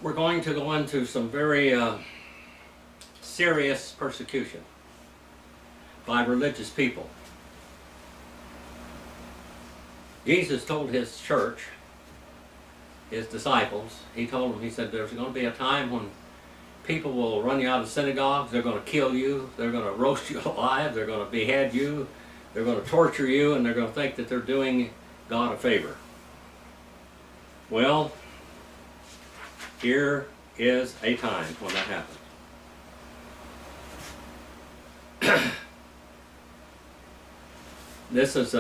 we're going to go into some very serious persecution by religious people. Jesus told his church, his disciples, he told them, he said, there's going to be a time when people will run you out of synagogues, they're going to kill you, they're going to roast you alive, they're going to behead you, they're going to torture you, and they're going to think that they're doing God a favor. Well, here is a time when that happens. This is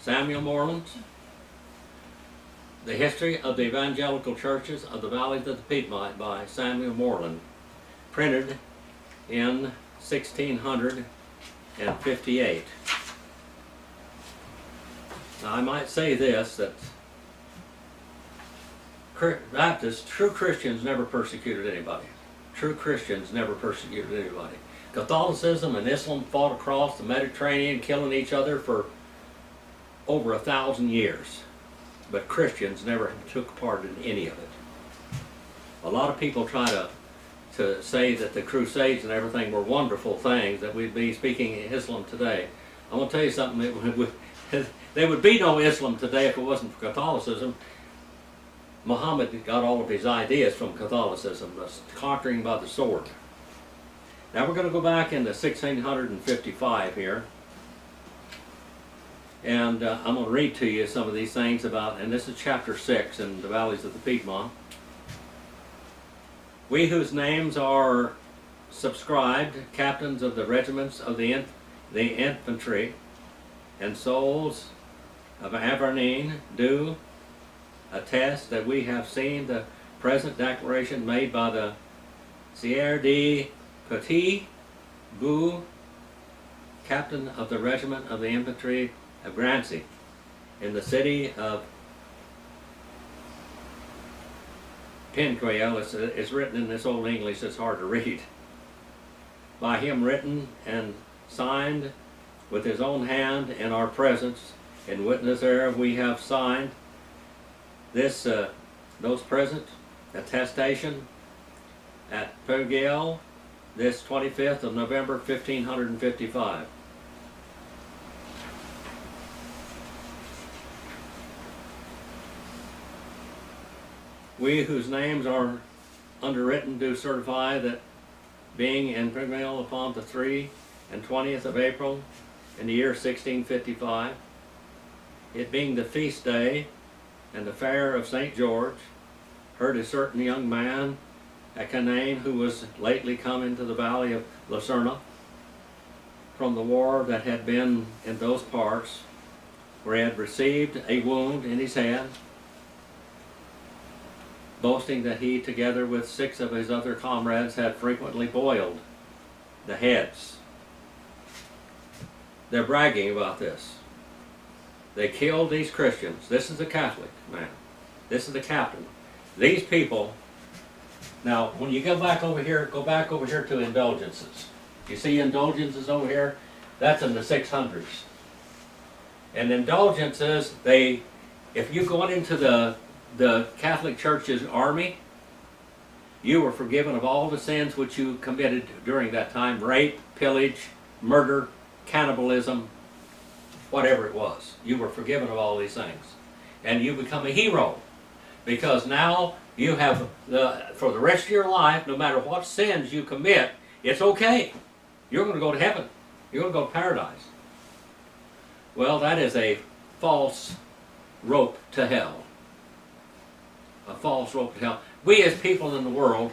Samuel Morland's The History of the Evangelical Churches of the Valleys of the Piedmont by Samuel Morland, printed in 1658. Now I might say this, that Baptists, true Christians never persecuted anybody. True Christians never persecuted anybody. Catholicism and Islam fought across the Mediterranean, killing each other for over 1,000 years. But Christians never took part in any of it. A lot of people try to say that the Crusades and everything were wonderful things, that we'd be speaking Islam today. I'm going to tell you something, there would be no Islam today if it wasn't for Catholicism. Muhammad got all of his ideas from Catholicism, the conquering by the sword. Now we're going to go back into 1655 here. And I'm going to read to you some of these things about, and this is chapter 6 in the Valleys of the Piedmont. We whose names are subscribed, captains of the regiments of the infantry, and souls of Aberdeen, do attest that we have seen the present declaration made by the Sieur de Petit Bou, captain of the regiment of the infantry of Grancy, in the city of Penquail. It's written in this old English, it's hard to read. By him written and signed with his own hand in our presence, in witness thereof we have signed this those present attestation at Penquail this 25th of November 1555. We whose names are underwritten do certify that being in Penquail upon the 3 and 20th of April in the year 1655, it being the feast day and the fair of St. George, heard a certain young man at Canaan, who was lately come into the valley of Lucerna from the war that had been in those parts, where he had received a wound in his head, boasting that he, together with 6 of his other comrades, had frequently boiled the heads. They're bragging about this. They killed these Christians. This is a Catholic man. This is the captain. These people, now when you go back over here to indulgences. You see indulgences over here? That's in the 600s. And indulgences, if you go into the Catholic Church's army, you were forgiven of all the sins which you committed during that time: rape, pillage, murder, cannibalism, whatever it was. You were forgiven of all these things. And you become a hero, because now you have, for the rest of your life, no matter what sins you commit, it's okay. You're going to go to heaven. You're going to go to paradise. Well, that is a false rope to hell. A false rope to hell. We as people in the world,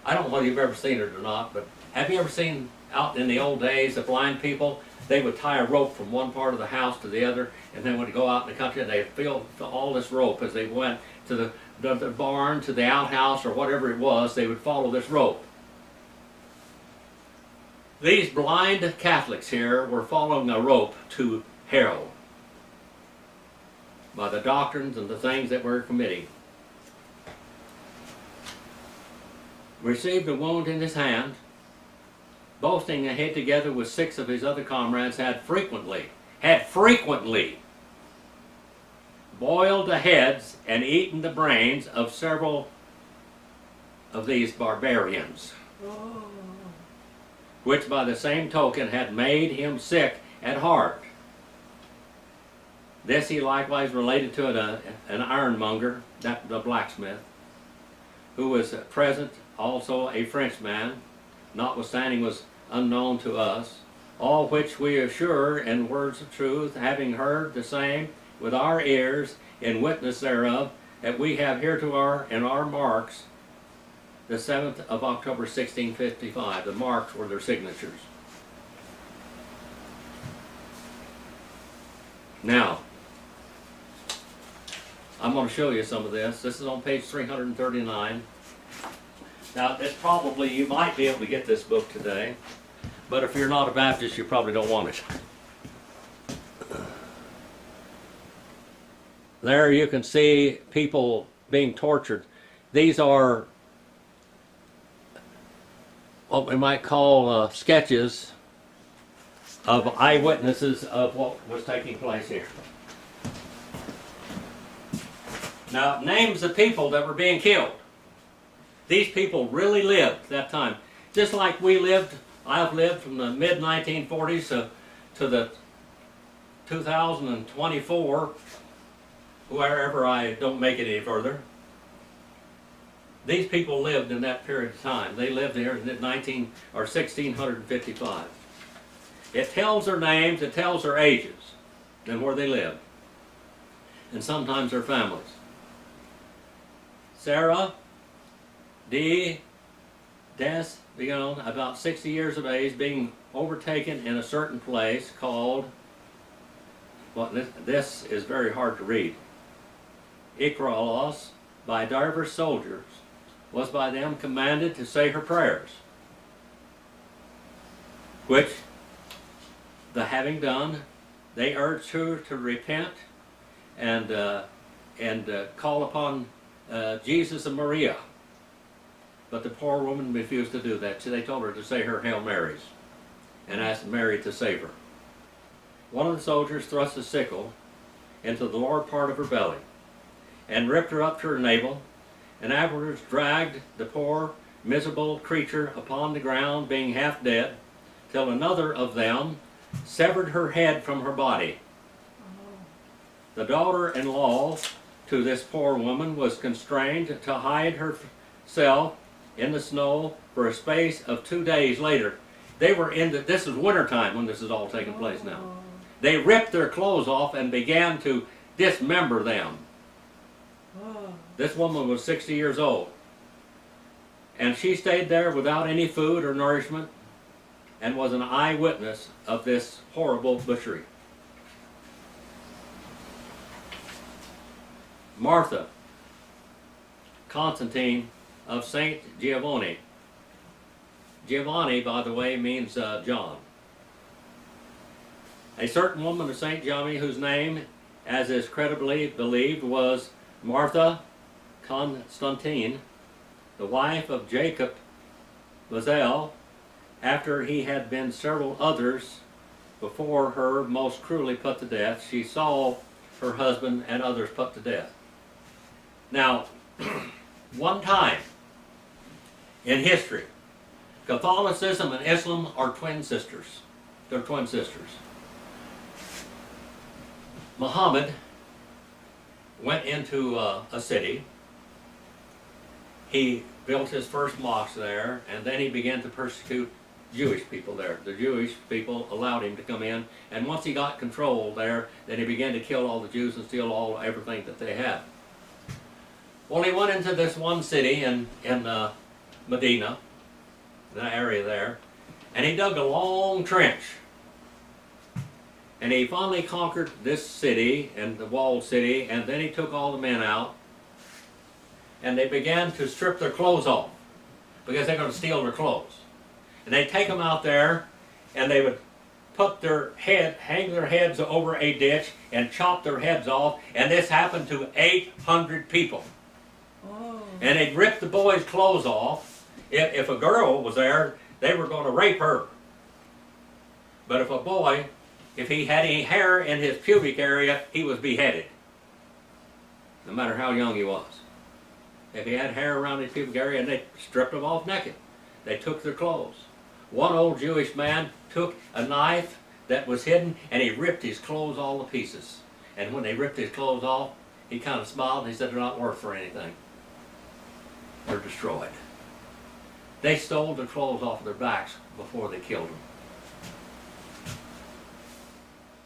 I don't know whether you've ever seen it or not, but have you ever seen out in the old days, the blind people, they would tie a rope from one part of the house to the other, and then when they go out in the country, they'd feel all this rope as they went to the barn, to the outhouse, or whatever it was, they would follow this rope. These blind Catholics here were following a rope to hell by the doctrines and the things that we're committing. Received a wound in his hand, boasting that he, together with 6 of his other comrades, had frequently boiled the heads and eaten the brains of several of these barbarians, Oh. which by the same token had made him sick at heart. This he likewise related to an ironmonger, the blacksmith, who was present, also a Frenchman, notwithstanding was unknown to us, all which we assure in words of truth, having heard the same with our ears, in witness thereof, that we have hereto in our marks the 7th of October 1655. The marks were their signatures. Now, I'm going to show you some of this. This is on page 339. Now, it's probably, you might be able to get this book today, but if you're not a Baptist, you probably don't want it. There you can see people being tortured. These are what we might call sketches of eyewitnesses of what was taking place here. Now, names of people that were being killed. These people really lived that time. Just like we lived, I've lived from the mid-1940s to the 2024, wherever I don't make it any further. These people lived in that period of time. They lived here in 1655. It tells their names, it tells their ages, and where they lived, and sometimes their families. Sarah D. Des, about 60 years of age, being overtaken in a certain place called, well, this is very hard to read, Ikralos, by divers soldiers, was by them commanded to say her prayers, which, the having done, they urged her to repent and call upon Jesus and Maria. But the poor woman refused to do that. So they told her to say her Hail Marys and asked Mary to save her. One of the soldiers thrust a sickle into the lower part of her belly and ripped her up to her navel, and afterwards dragged the poor miserable creature upon the ground, being half dead, till another of them severed her head from her body. The daughter-in-law to this poor woman was constrained to hide herself in the snow for a space of 2 days later. They were this is wintertime when this is all taking place now. They ripped their clothes off and began to dismember them. This woman was 60 years old. And she stayed there without any food or nourishment and was an eyewitness of this horrible butchery. Martha Constantine of St. Giovanni. Giovanni, by the way, means John. A certain woman of St. Giovanni, whose name, as is credibly believed, was Martha Constantine, the wife of Jacob Lazel, after he had been several others before her most cruelly put to death, she saw her husband and others put to death. Now, one time in history, Catholicism and Islam are twin sisters. They're twin sisters. Muhammad went into a city. He built his first mosque there, and then he began to persecute Jewish people there. The Jewish people allowed him to come in, and once he got control there, then he began to kill all the Jews and steal everything that they had. Well, he went into this one city in Medina, the area there, and he dug a long trench. And he finally conquered this city, and the walled city, and then he took all the men out, and they began to strip their clothes off, because they're going to steal their clothes. And they'd take them out there, and they would put hang their heads over a ditch, and chop their heads off, and this happened to 800 people. Oh. And they'd rip the boys' clothes off. If a girl was there, they were going to rape her. But if a boy, if he had any hair in his pubic area, he was beheaded, no matter how young he was. If he had hair around his pubic area, and they stripped him off naked. They took their clothes. One old Jewish man took a knife that was hidden and he ripped his clothes all to pieces. And when they ripped his clothes off, he kind of smiled and he said, they're not worth for anything. They're destroyed. They stole the clothes off of their backs before they killed them.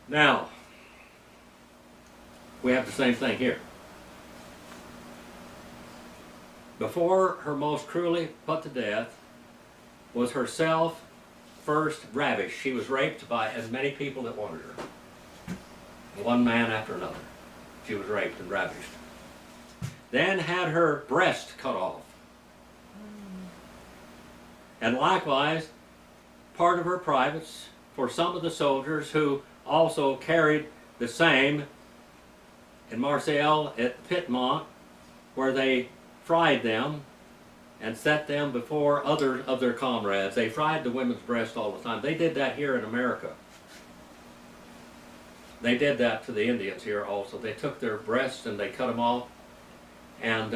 Now, we have the same thing here. Before her most cruelly put to death was herself first ravished. She was raped by as many people that wanted her. One man after another. She was raped and ravished. Then had her breast cut off. And likewise, part of her privates for some of the soldiers who also carried the same in Marseille at Piedmont, where they fried them and set them before other of their comrades. They fried the women's breast all the time. They did that here in America. They did that to the Indians here also. They took their breasts and they cut them off. And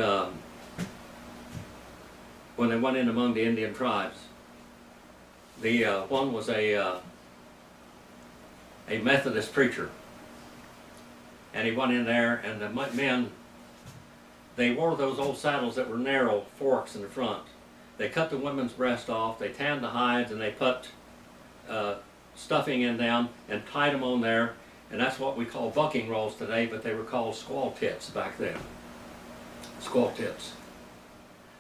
when they went in among the Indian tribes, the one was a Methodist preacher. And he went in there, and the men, they wore those old saddles that were narrow forks in the front. They cut the women's breast off, they tanned the hides, and they put stuffing in them and tied them on there. And that's what we call bucking rolls today, but they were called squaw tits back then. Squaw tits.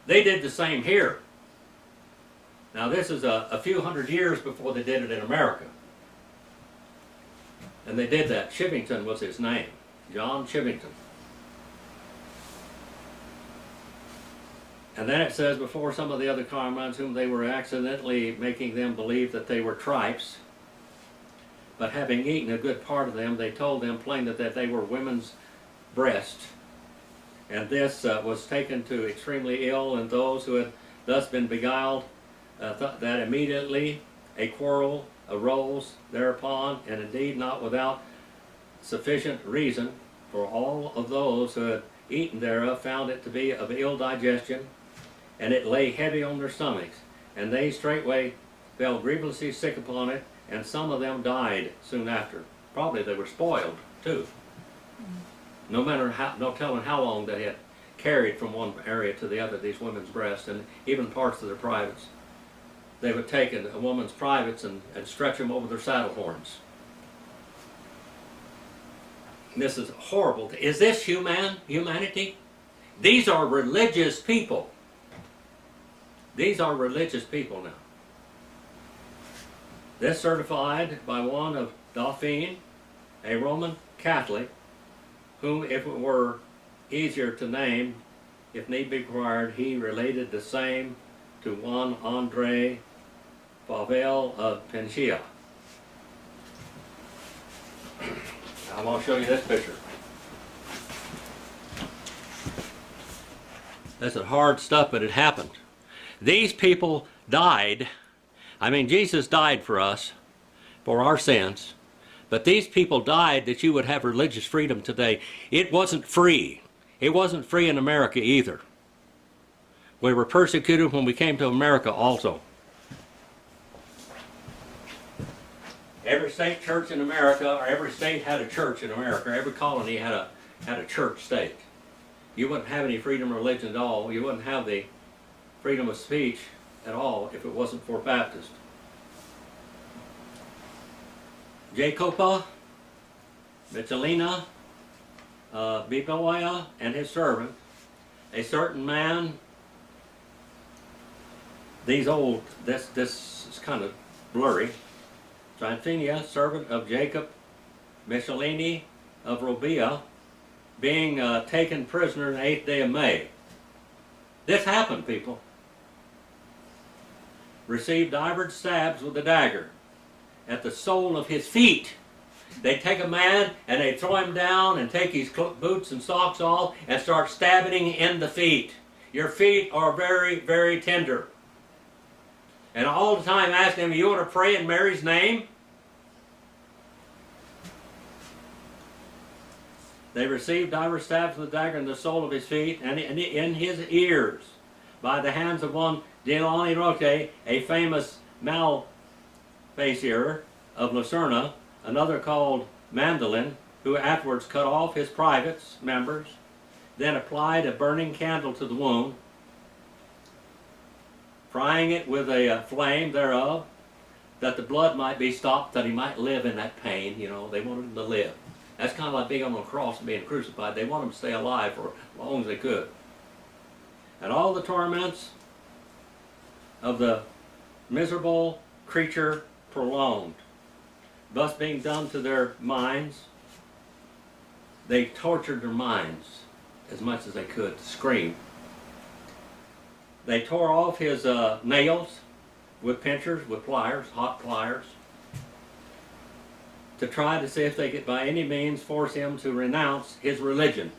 They did the same here. Now this is a few hundred years before they did it in America. And they did that. Chivington was his name. John Chivington. And then it says, before some of the other comrades whom they were accidentally making them believe that they were tripes, but having eaten a good part of them, they told them plainly that they were women's breasts. And this was taken to extremely ill, and those who had thus been beguiled thought that immediately a quarrel arose thereupon, and indeed not without sufficient reason, for all of those who had eaten thereof found it to be of ill digestion, and it lay heavy on their stomachs, and they straightway fell grievously sick upon it, and some of them died soon after. Probably they were spoiled too. No matter how, no telling how long they had carried from one area to the other these women's breasts, and even parts of their privates. They would take a woman's privates and stretch them over their saddle horns. And this is horrible. Is this humanity? These are religious people. These are religious people now. This certified by one of Dauphine, a Roman Catholic, whom, if it were easier to name, if need be required, he related the same to one Andre Pavel of Penchia. I want to show you this picture. This is hard stuff, but it happened. These people died. I mean, Jesus died for us, for our sins. But these people died that you would have religious freedom today. It wasn't free. It wasn't free in America either. We were persecuted when we came to America also. Every state church in America, or every state had a church in America. Every colony had a church state. You wouldn't have any freedom of religion at all. You wouldn't have the freedom of speech at all if it wasn't for Baptists. Jacopa, Michelina, Biboia, and his servant, a certain man. This is kind of blurry. Tryphaena, servant of Jacob, Michelini of Robia, being taken prisoner on the 8th day of May. This happened, people. Received divers stabs with a dagger at the sole of his feet. They take a man and they throw him down and take his boots and socks off and start stabbing him in the feet. Your feet are very, very tender. And all the time asking him, you want to pray in Mary's name? They received divers stabs with the dagger in the sole of his feet and in his ears by the hands of one Delani Roque, a famous malefaceur of Lucerna, another called Mandolin, who afterwards cut off his privates, members, then applied a burning candle to the wound, frying it with a flame thereof, that the blood might be stopped, that he might live in that pain. You know, they wanted him to live. That's kind of like being on a cross and being crucified. They want him to stay alive for as long as they could. And all the torments of the miserable creature prolonged, thus being done to their minds, they tortured their minds as much as they could to scream. They tore off his nails with pincers, with pliers, hot pliers, to try to see if they could by any means force him to renounce his religion.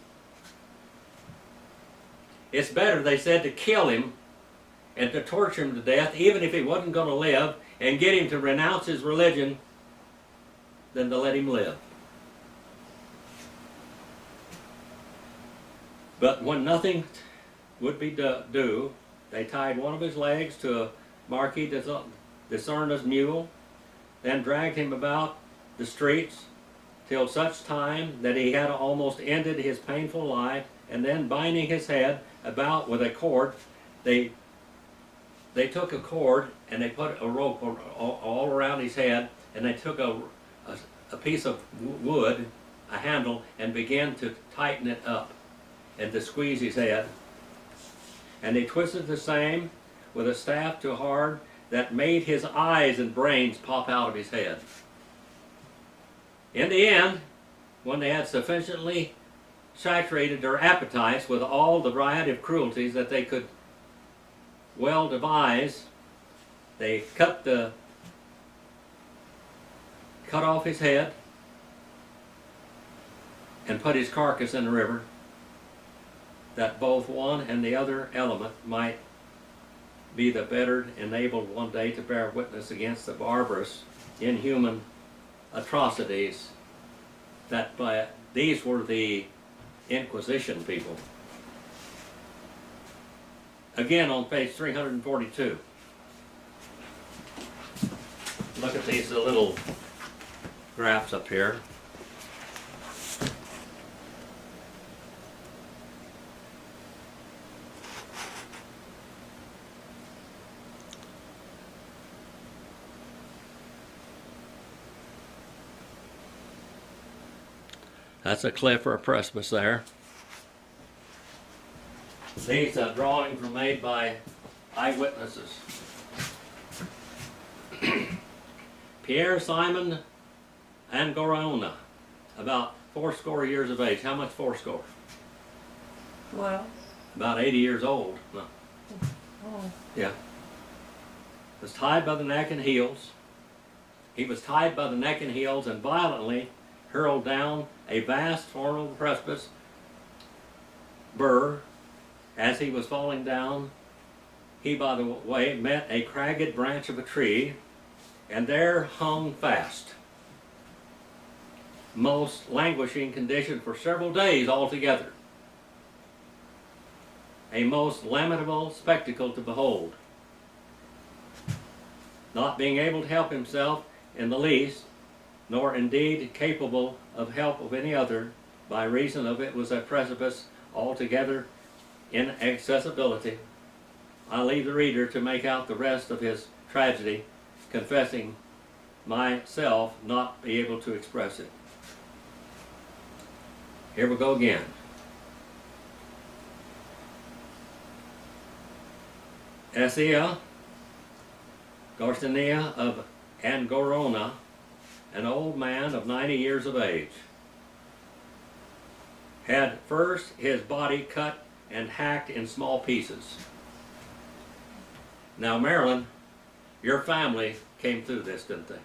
It's better, they said, to kill him and to torture him to death, even if he wasn't going to live, and get him to renounce his religion, than to let him live. But when nothing would be do, they tied one of his legs to a Marquis de Sarna's mule, then dragged him about the streets till such time that he had almost ended his painful life, and then binding his head about with a cord, they took a cord and they put a rope all around his head, and they took a piece of wood, a handle, and began to tighten it up and to squeeze his head. And they twisted the same with a staff too hard, that made his eyes and brains pop out of his head. In the end, when they had sufficiently saturated their appetites with all the variety of cruelties that they could well devise, they cut off his head and put his carcass in the river, that both one and the other element might be the better enabled one day to bear witness against the barbarous, inhuman atrocities that these were the Inquisition people. Again on page 342. Look at these little graphs up here. That's a cliff or a precipice there. These drawings were made by eyewitnesses. Pierre Simon Angorona, about 80 years of age. How much 80? Well. About 80 years old. No. Oh. Yeah. Was tied by the neck and heels. He was tied by the neck and heels and violently hurled down a vast formidable precipice. As he was falling down, he, by the way, met a cragged branch of a tree, and there hung fast. Most languishing condition for several days altogether. A most lamentable spectacle to behold. Not being able to help himself in the least, nor indeed capable of help of any other, by reason of it was a precipice altogether inaccessibility. I leave the reader to make out the rest of his tragedy, confessing myself not be able to express it. Here we go again. Essia Garcinia of Angorona, an old man of 90 years of age, had first his body cut and hacked in small pieces. Now, Marilyn, your family came through this, didn't they?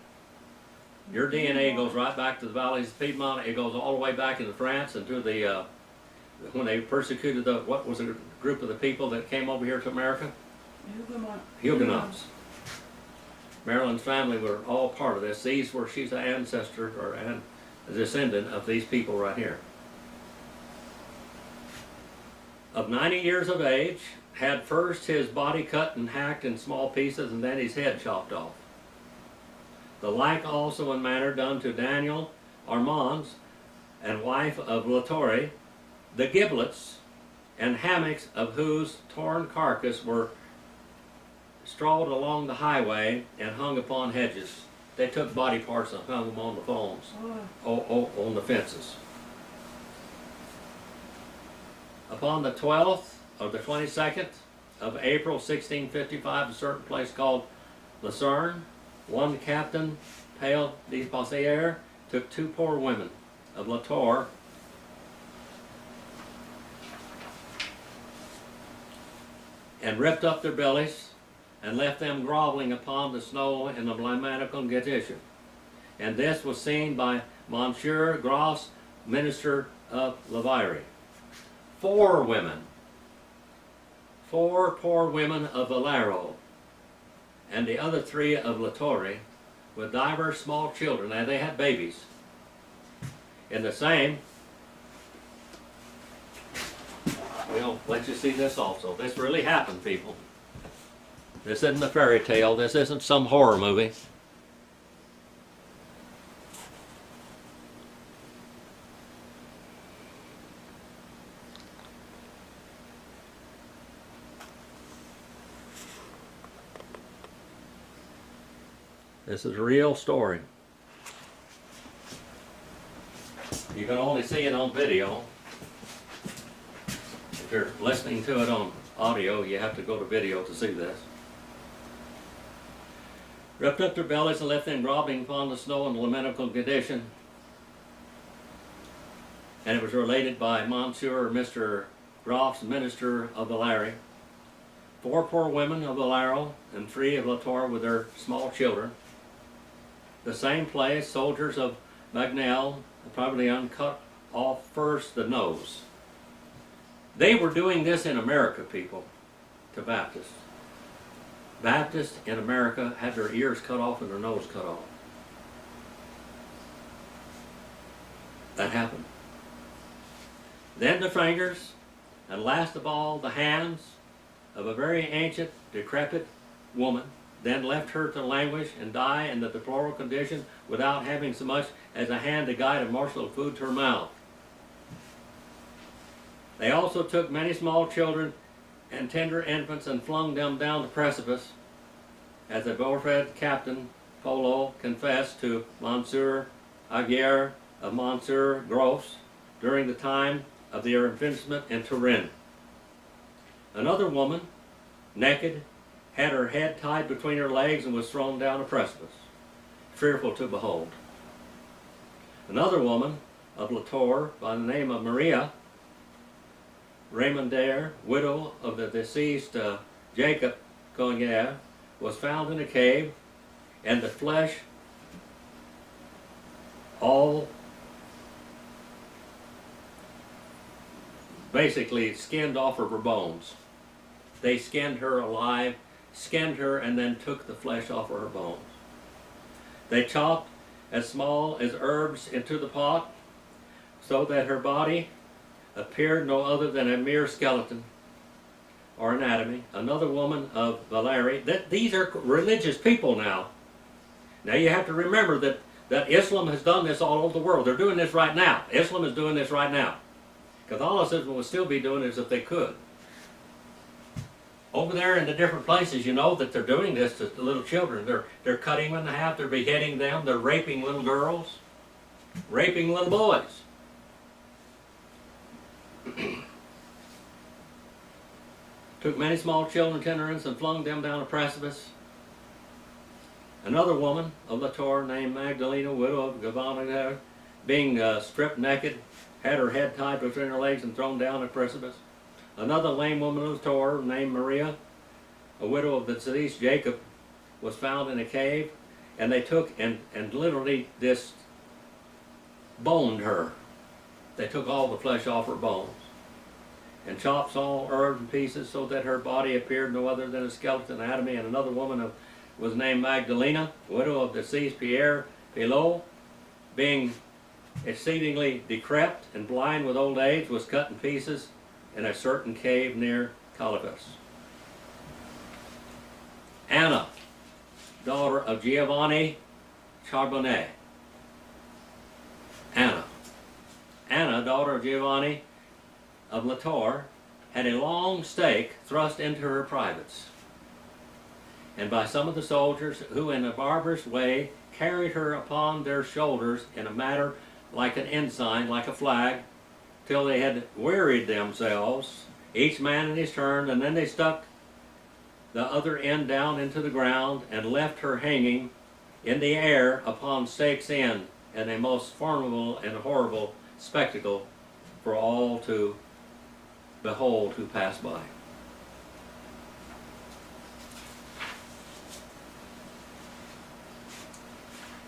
Your DNA goes right back to the valleys of Piedmont. It goes all the way back into France and to the, when they persecuted the, what was the group of the people that came over here to America? Huguenots. Marilyn's family were all part of this. She's an ancestor or a descendant of these people right here. of 90 years of age, had first his body cut and hacked in small pieces and then his head chopped off. The like also in manner done to Daniel Armands and wife of Latore, the giblets and hammocks of whose torn carcass were strawed along the highway and hung upon hedges. They took body parts and hung them on the phones, on the fences. Upon the 12th of the 22nd of April 1655, a certain place called Lucerne, one Captain Pale de Bossier took two poor women of La Tour and ripped up their bellies and left them groveling upon the snow in a blamatical condition. And this was seen by Monsieur Gros, minister of Lavire. Four poor women of Valero, and the other three of La Torre, with divers small children, and they had babies. In the same, we'll let you see this also. This really happened, people. This isn't a fairy tale. This isn't some horror movie. This is a real story. You can only see it on video. If you're listening to it on audio, you have to go to video to see this. Ripped up their bellies and left them groveling upon the snow in a lamentable condition. And it was related by Monsieur Mr. Groff's, minister of Valere. Four poor women of Valero and three of La Tour with their small children. The same place, soldiers of Magnel probably uncut off first the nose. They were doing this in America, people, to Baptists. Baptists in America had their ears cut off and their nose cut off. That happened. Then the fingers, and last of all the hands of a very ancient, decrepit woman, then left her to languish and die in the deplorable condition without having so much as a hand to guide a morsel of food to her mouth. They also took many small children and tender infants and flung them down the precipice, as the Beaufort Captain Polo confessed to Monsieur Aguirre of Monsieur Gros during the time of their imprisonment in Turin. Another woman, naked, had her head tied between her legs and was thrown down a precipice, fearful to behold. Another woman of La Tour, by the name of Maria Raymondaire, widow of the deceased Jacob Cognier, was found in a cave, and the flesh all basically skinned off of her bones. They skinned her alive, skinned her, and then took the flesh off of her bones. They chopped as small as herbs into the pot, so that her body appeared no other than a mere skeleton or anatomy. Another woman of Valere. These are religious people now. Now you have to remember that Islam has done this all over the world. They're doing this right now. Islam is doing this right now. Catholicism would still be doing this if they could. Over there in the different places, you know that they're doing this to the little children. They're cutting them in half, they're beheading them, they're raping little girls, raping little boys. Took many small children, tender infants, and flung them down a precipice. Another woman of La Tour named Magdalena, widow of Gavana, being stripped naked, had her head tied between her legs and thrown down a precipice. Another lame woman of La Tour named Maria, a widow of the deceased Jacob, was found in a cave, and they took and literally just boned her. They took all the flesh off her bones and chopped all herbs and pieces so that her body appeared no other than a skeleton anatomy. And another woman was named Magdalena, widow of deceased Pierre Pilot, being exceedingly decrepit and blind with old age, was cut in pieces in a certain cave near Calavis. Anna, daughter of Giovanni Charbonnet. Anna, daughter of Giovanni of Latour, had a long stake thrust into her privates, and by some of the soldiers who in a barbarous way carried her upon their shoulders in a manner like an ensign, like a flag, till they had wearied themselves, each man in his turn, and then they stuck the other end down into the ground and left her hanging in the air upon stakes' end, in a most formidable and horrible spectacle for all to behold who passed by.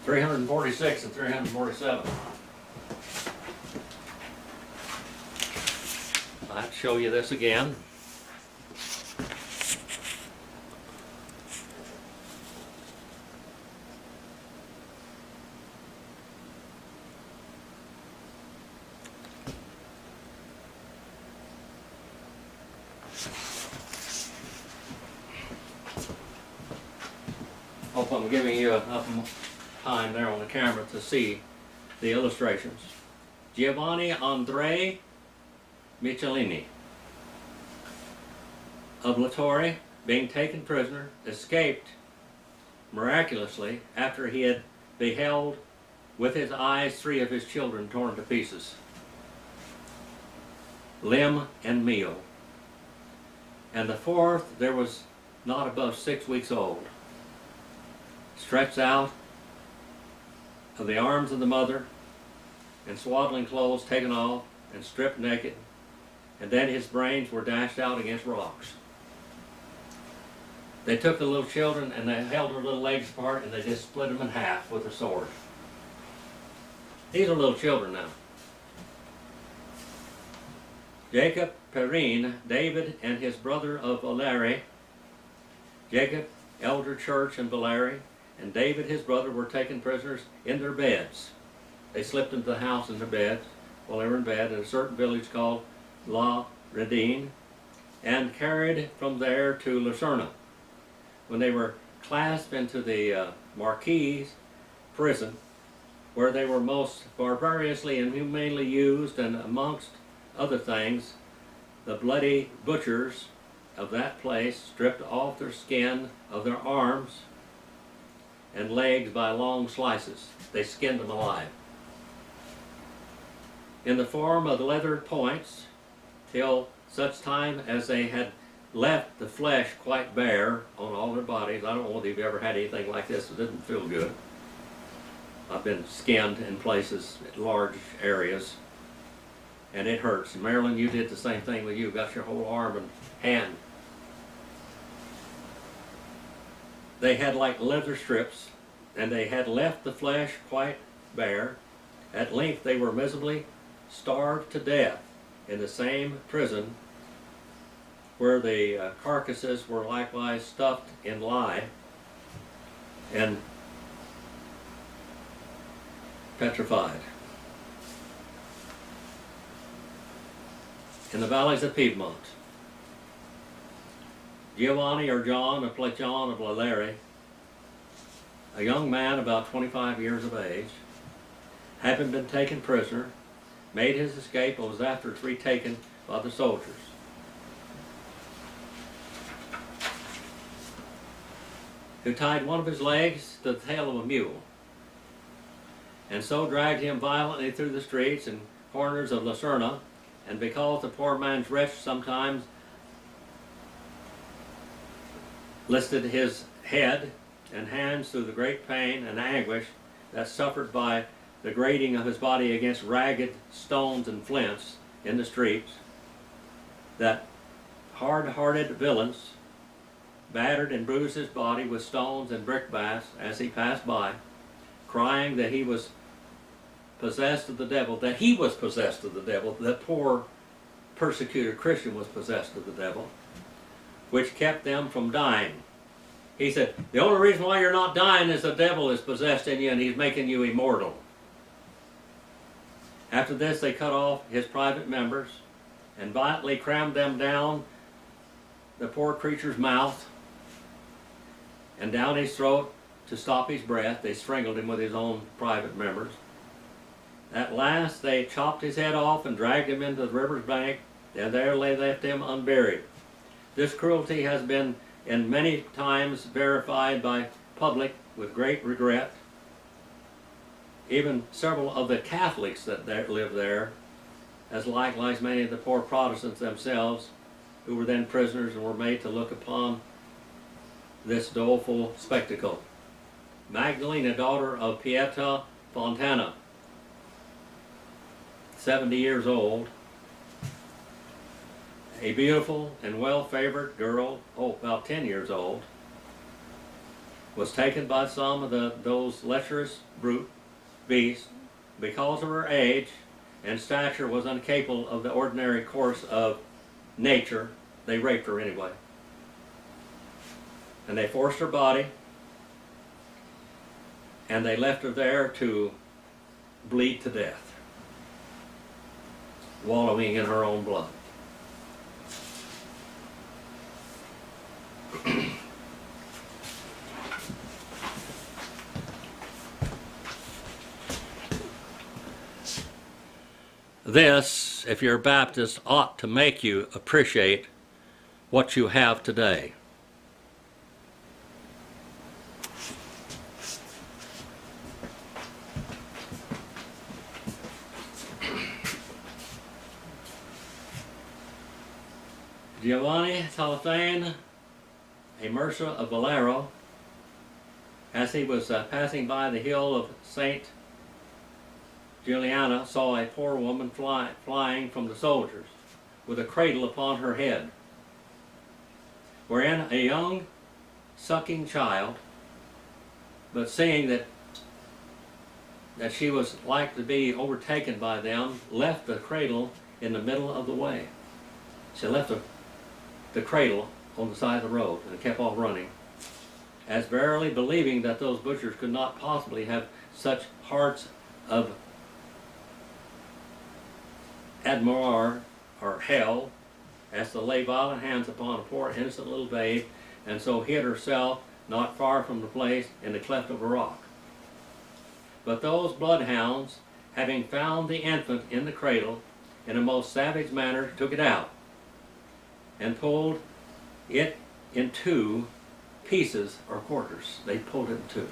(346) and 347. I'll show you this again. Hope I'm giving you enough time there on the camera to see the illustrations. Giovanni Andrea Michelini of Latour, being taken prisoner, escaped miraculously after he had beheld with his eyes 3 of his children torn to pieces, limb and meal, and the 4th there was not above 6 weeks old, stretched out of the arms of the mother, and swaddling clothes taken off, and stripped naked, and then his brains were dashed out against rocks. They took the little children and they held their little legs apart and they just split them in half with a sword. These are little children now. Jacob Perrine, David and his brother of Valerie, Jacob, elder church in Valerie, and David his brother were taken prisoners in their beds. They slipped into the house in their beds while they were in bed in a certain village called La Redine, and carried from there to Lucerna. When they were clasped into the Marquis prison, where they were most barbarously and inhumanely used, and amongst other things, the bloody butchers of that place stripped off their skin of their arms and legs by long slices. They skinned them alive. In the form of leather points, till such time as they had left the flesh quite bare on all their bodies. I don't know whether you've ever had anything like this. It didn't feel good. I've been skinned in places, large areas, and it hurts. Marilyn, you did the same thing with you. Got your whole arm and hand. They had like leather strips, and they had left the flesh quite bare. At length they were miserably starved to death in the same prison where the carcasses were likewise stuffed in lye and petrified. In the valleys of Piedmont, Giovanni or John of Plechon of Lalare, a young man about 25 years of age, having been taken prisoner, made his escape and was afterwards retaken by the soldiers. Who tied one of his legs to the tail of a mule, and so dragged him violently through the streets and corners of Lucerna, and because the poor man's wretch sometimes lifted his head and hands through the great pain and anguish that suffered by the grating of his body against ragged stones and flints in the streets, that hard-hearted villains battered and bruised his body with stones and brickbats as he passed by, crying that he was possessed of the devil, that he was possessed of the devil, that poor persecuted Christian was possessed of the devil, which kept them from dying. He said, the only reason why you're not dying is the devil is possessed in you and he's making you immortal. After this they cut off his private members and violently crammed them down the poor creature's mouth and down his throat to stop his breath. They strangled him with his own private members. At last they chopped his head off and dragged him into the river's bank, and there they left him unburied. This cruelty has been in many times verified by public with great regret. Even several of the Catholics that lived there, as likewise many of the poor Protestants themselves, who were then prisoners and were made to look upon this doleful spectacle. Magdalena, daughter of Pieta Fontana, 70 years old, a beautiful and well-favored girl, about 10 years old, was taken by some of those lecherous brute beasts because of her age and stature was incapable of the ordinary course of nature. They raped her anyway. And they forced her body, and they left her there to bleed to death, wallowing in her own blood. This, if you're a Baptist, ought to make you appreciate what you have today. Giovanni Talafane, a mercer of Valero, as he was passing by the hill of St. Juliana, saw a poor woman flying from the soldiers with a cradle upon her head, wherein a young sucking child, but seeing that she was like to be overtaken by them, left the cradle in the middle of the way. She left the cradle on the side of the road and kept off running, as verily believing that those butchers could not possibly have such hearts of admire or hell as to lay violent hands upon a poor innocent little babe, and so hid herself not far from the place in the cleft of a rock. But those bloodhounds, having found the infant in the cradle, in a most savage manner took it out and pulled it in two pieces or quarters. They pulled it in two.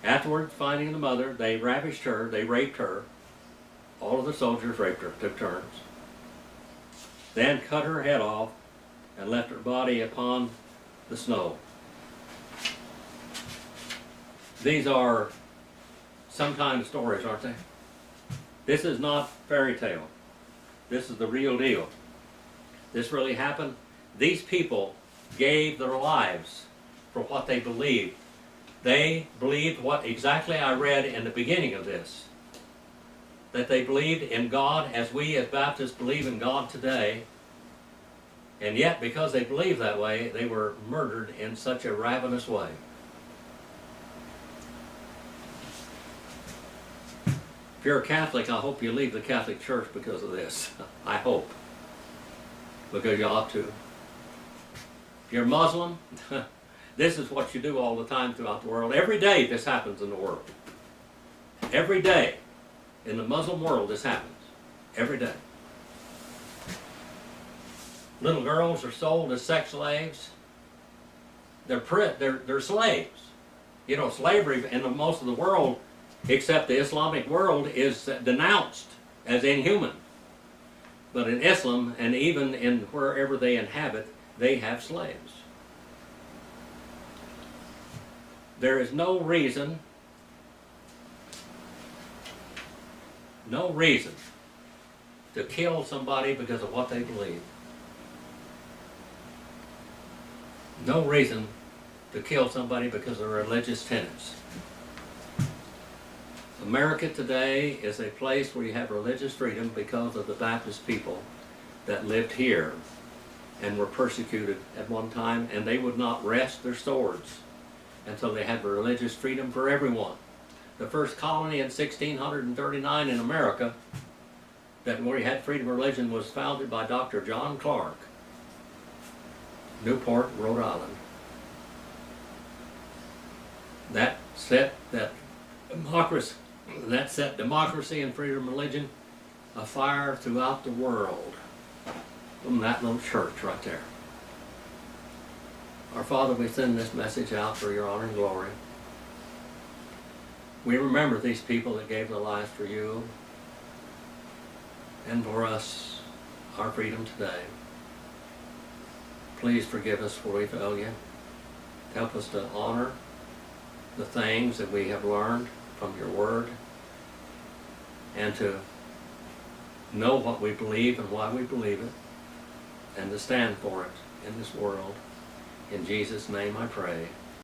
Afterward, finding the mother, they ravished her, they raped her. All of the soldiers raped her, took turns. Then cut her head off and left her body upon the snow. These are some kind of stories, aren't they? This is not fairy tale. This is the real deal. This really happened. These people gave their lives for what they believed. They believed what exactly I read in the beginning of this, that they believed in God as we as Baptists believe in God today, and yet because they believed that way, they were murdered in such a ravenous way. If you're a Catholic, I hope you leave the Catholic Church because of this. I hope. Because you ought to. If you're Muslim, this is what you do all the time throughout the world. Every day this happens in the world. Every day. In the Muslim world, this happens. Every day. Little girls are sold as sex slaves. They're slaves. You know, slavery in most of the world, except the Islamic world, is denounced as inhuman. But in Islam, and even in wherever they inhabit, they have slaves. There is no reason to kill somebody because of what they believe. No reason to kill somebody because of religious tenets. America today is a place where you have religious freedom because of the Baptist people that lived here and were persecuted at one time, and they would not rest their swords until they had religious freedom for everyone. The first colony in 1639 in America that where he had freedom of religion was founded by Dr. John Clark, Newport, Rhode Island. That set democracy and freedom of religion afire throughout the world from that little church right there. Our Father, we send this message out for your honor and glory. We remember these people that gave their lives for you and for us, our freedom today. Please forgive us for we fail you. Help us to honor the things that we have learned from your word and to know what we believe and why we believe it and to stand for it in this world. In Jesus' name I pray.